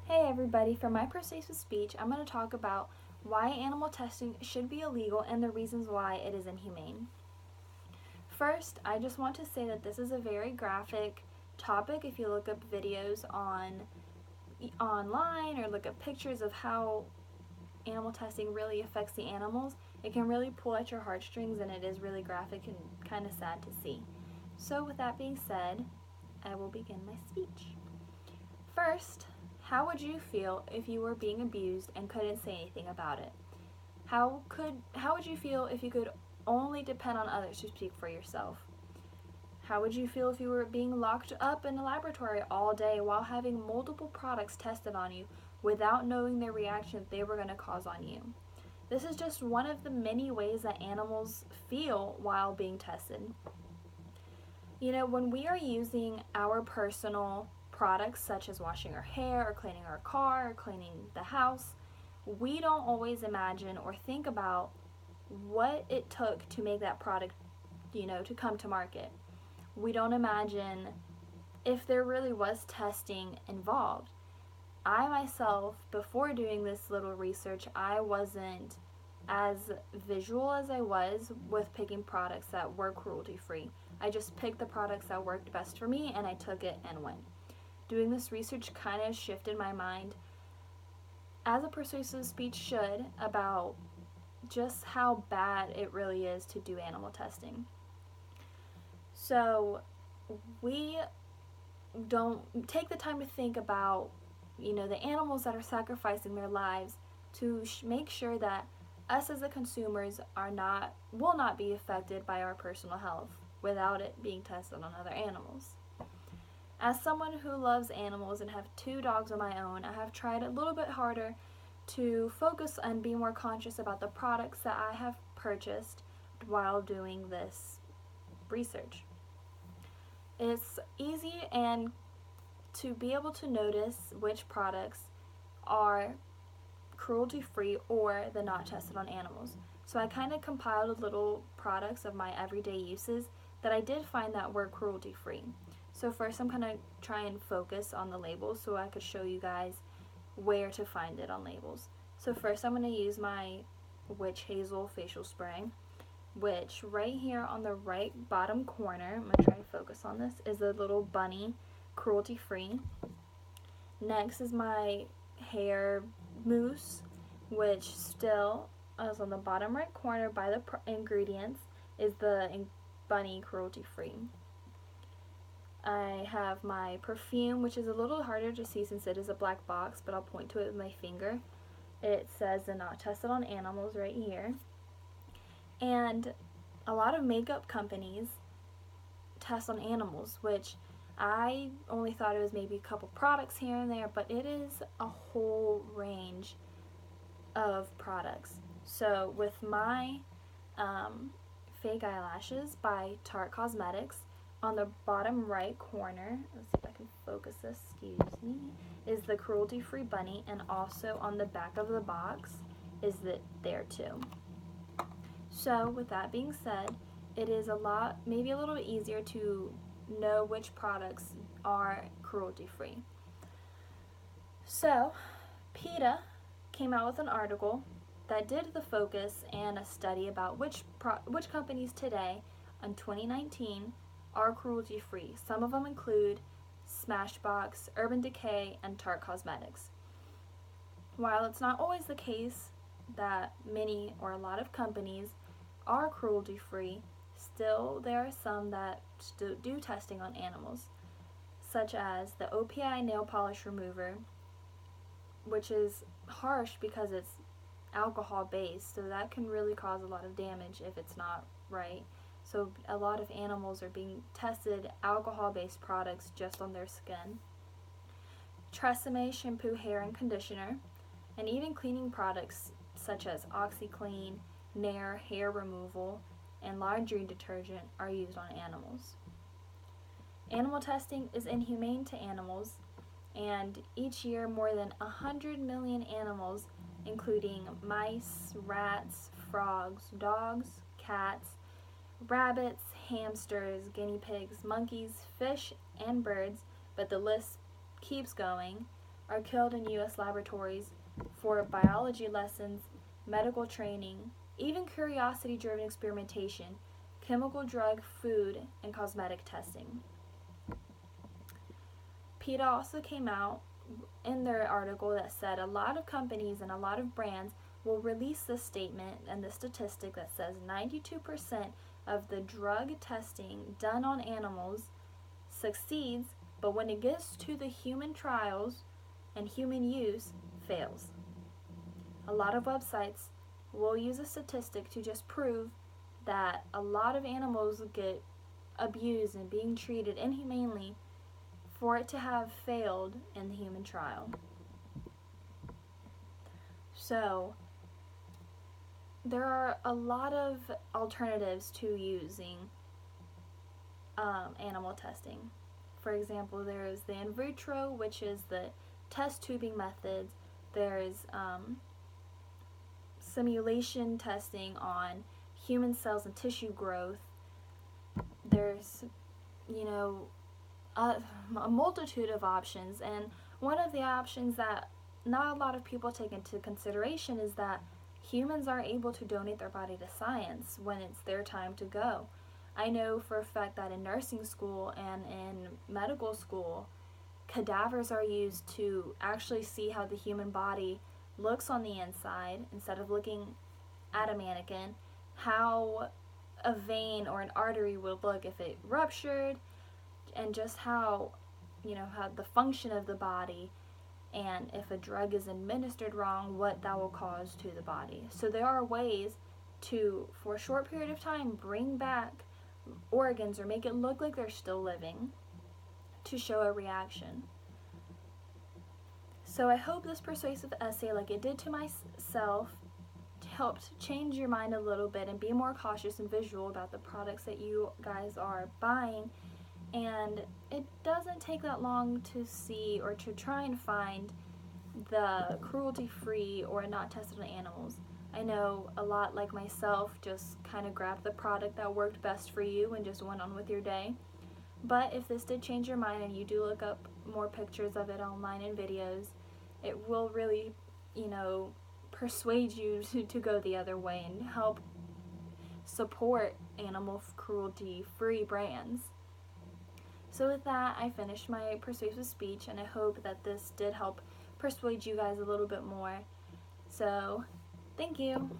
Hey everybody, for my persuasive speech, I'm going to talk about why animal testing should be illegal and the reasons why it is inhumane. First, I just want to say that this is a very graphic topic. If you look up videos online or look up pictures of how animal testing really affects the animals, it can really pull at your heartstrings and it is really graphic and kind of sad to see. So with that being said, I will begin my speech. First, how would you feel if you were being abused and couldn't say anything about it? How would you feel if you could only depend on others to speak for yourself? How would you feel if you were being locked up in a laboratory all day while having multiple products tested on you without knowing the reaction they were going to cause on you? This is just one of the many ways that animals feel while being tested. You know, when we are using our personal products such as washing our hair or cleaning our car or cleaning the house, we don't always imagine or think about what it took to make that product, to come to market. We don't imagine if there really was testing involved. I myself, before doing this little research, I wasn't as visual as I was with picking products that were cruelty-free. I just picked the products that worked best for me and I took it and went. Doing this research kind of shifted my mind, as a persuasive speech should, about just how bad it really is to do animal testing. So we don't take the time to think about, the animals that are sacrificing their lives to make sure that us as the consumers will not be affected by our personal health without it being tested on other animals. As someone who loves animals and have 2 dogs of my own, I have tried a little bit harder to focus and be more conscious about the products that I have purchased while doing this research. It's easy and to be able to notice which products are cruelty-free or the not tested on animals. So I kind of compiled little products of my everyday uses that I did find that were cruelty-free. So first I'm going to try and focus on the labels so I could show you guys where to find it on labels. So first I'm going to use my Witch Hazel facial spray, which right here on the right bottom corner, I'm going to try and focus on this, is a little bunny, cruelty-free. Next is my hair mousse, which still is on the bottom right corner by the ingredients, is the bunny cruelty-free. I have my perfume, which is a little harder to see since it is a black box, but I'll point to it with my finger. It says the not tested on animals right here. And a lot of makeup companies test on animals, which I only thought it was maybe a couple products here and there, but it is a whole range of products. So with my fake eyelashes by Tarte Cosmetics, on the bottom right corner, let's see if I can focus this, excuse me, is the cruelty-free bunny, and also on the back of the box is there too. So with that being said, it is maybe a little easier to know which products are cruelty-free. So PETA came out with an article that did the focus and a study about which companies today in 2019 are cruelty-free. Some of them include Smashbox, Urban Decay, and Tarte Cosmetics. While it's not always the case that many or a lot of companies are cruelty-free, still there are some that do testing on animals, such as the OPI nail polish remover, which is harsh because it's alcohol based, so that can really cause a lot of damage if it's not right. So a lot of animals are being tested alcohol-based products just on their skin. Tresemme shampoo, hair, and conditioner, and even cleaning products such as OxyClean, Nair hair removal, and laundry detergent are used on animals. Animal testing is inhumane to animals, and each year more than 100 million animals, including mice, rats, frogs, dogs, cats, rabbits, hamsters, guinea pigs, monkeys, fish, and birds, but the list keeps going, are killed in U.S. laboratories for biology lessons, medical training, even curiosity-driven experimentation, chemical, drug, food, and cosmetic testing. PETA also came out in their article that said a lot of companies and a lot of brands will release this statement and this statistic that says 92% of the drug testing done on animals succeeds, but when it gets to the human trials and human use, fails. A lot of websites will use a statistic to just prove that a lot of animals get abused and being treated inhumanely for it to have failed in the human trial. So, there are a lot of alternatives to using animal testing. For example, there is the in vitro, which is the test tubing methods. There's simulation testing on human cells and tissue growth. There's, a multitude of options, and one of the options that not a lot of people take into consideration is that humans are able to donate their body to science when it's their time to go. I know for a fact that in nursing school and in medical school, cadavers are used to actually see how the human body looks on the inside instead of looking at a mannequin, how a vein or an artery would look if it ruptured, and just how the function of the body, and if a drug is administered wrong, what that will cause to the body. So there are ways to, for a short period of time, bring back organs or make it look like they're still living to show a reaction. So I hope this persuasive essay, like it did to myself, helped change your mind a little bit and be more cautious and visual about the products that you guys are buying. And it doesn't take that long to see or to try and find the cruelty-free or not tested on animals. I know a lot like myself just kind of grabbed the product that worked best for you and just went on with your day. But if this did change your mind and you do look up more pictures of it online and videos, it will really, persuade you to go the other way and help support animal cruelty-free brands. So with that, I finished my persuasive speech, and I hope that this did help persuade you guys a little bit more. So, thank you.